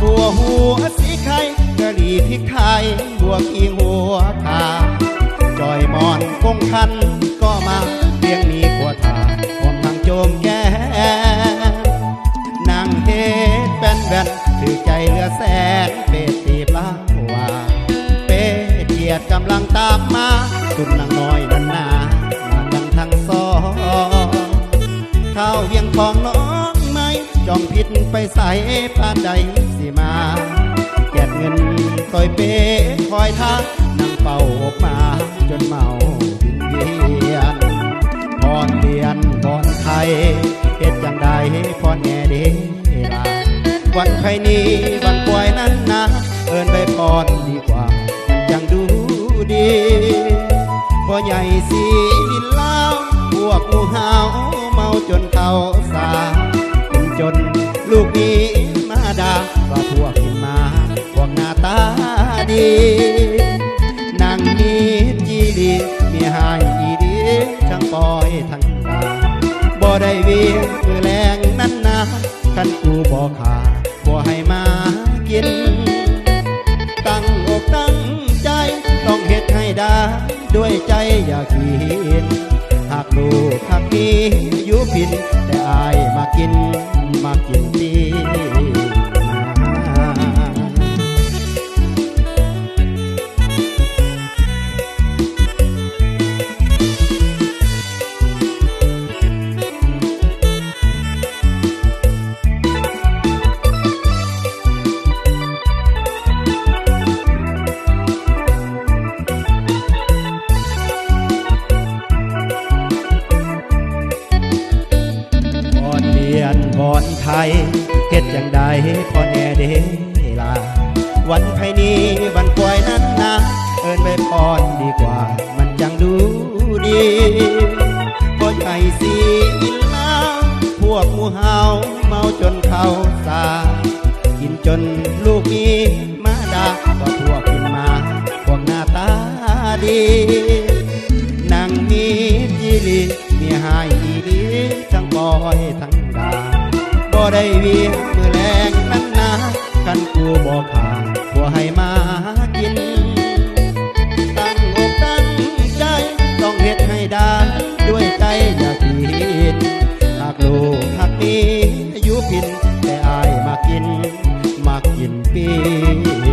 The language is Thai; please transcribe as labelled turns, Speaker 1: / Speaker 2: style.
Speaker 1: บัวหัวสีไข่กะหรี่พริกไทยบัวขี้หัวขาจอยมอนคงคันก็มาเพียงนี้ขวทาผมทางโจมแก่นางเฮ็ดแป้นแว่นถือใจเหลือแสนเป็ดตีปลาว่าเป็ดเกียดกำลังตามมาสุดนางน้อยนันนามากันทั้งสองข้าวเวียงของน้องไม่จองผิดไปใส่ปานใดสิมาแกดเงินต่อยเป้คอยท่านางเป่าออกมาจนเมาวินเวียนพรเดียนพรไทยเฮ็ดจังใดพรแง่เดลาวันไพนี้วันป่วยนั้นนะเอินไปพรดีกว่ามันยังดูดีพ่อใหญ่สีลินเล่าพวกหมูหาวเมาจนเขาสาเป็นจนลูกนี้มาด่าว่าพวกกินมาพวกหน้าตาดีนางนี้จีดีมีหายอีดีทั้งปอยทั้งดาบ่ได้เวียงมือแรงนั้นนะขันกูบ่ขาบ่ให้มากินตั้งอกตั้งใจต้องเฮ็ดให้ได้ด้วยใจอยากกินหากลูกหากมีอยู่ผิดแต่อายมากินดีพรไทยเฮ็ดจังใดพอแน่เดลาวันไพนี้วันป่วยนั้นนะเอินไปพรดีกว่ามันจังดูดีพ่อใหญ่สีกินเหล้าพวกหมูเฮาเมาจนเขาสากินจนลูกมีมาด่าว่าพวกกินมาพวกหน้าตาดีนางมีจีรีมีหายอีดีทั้งบอยทั้งดาบ่ได้เวียงมือแรงนั้นนะกันกูบ่ขาดผัวให้มากินตั้งอกตั้งใจต้องเฮ็ดให้ได้ด้วยใจอย่าผิดหากลูกหากมีอยู่ผิดแต่อายมากินปี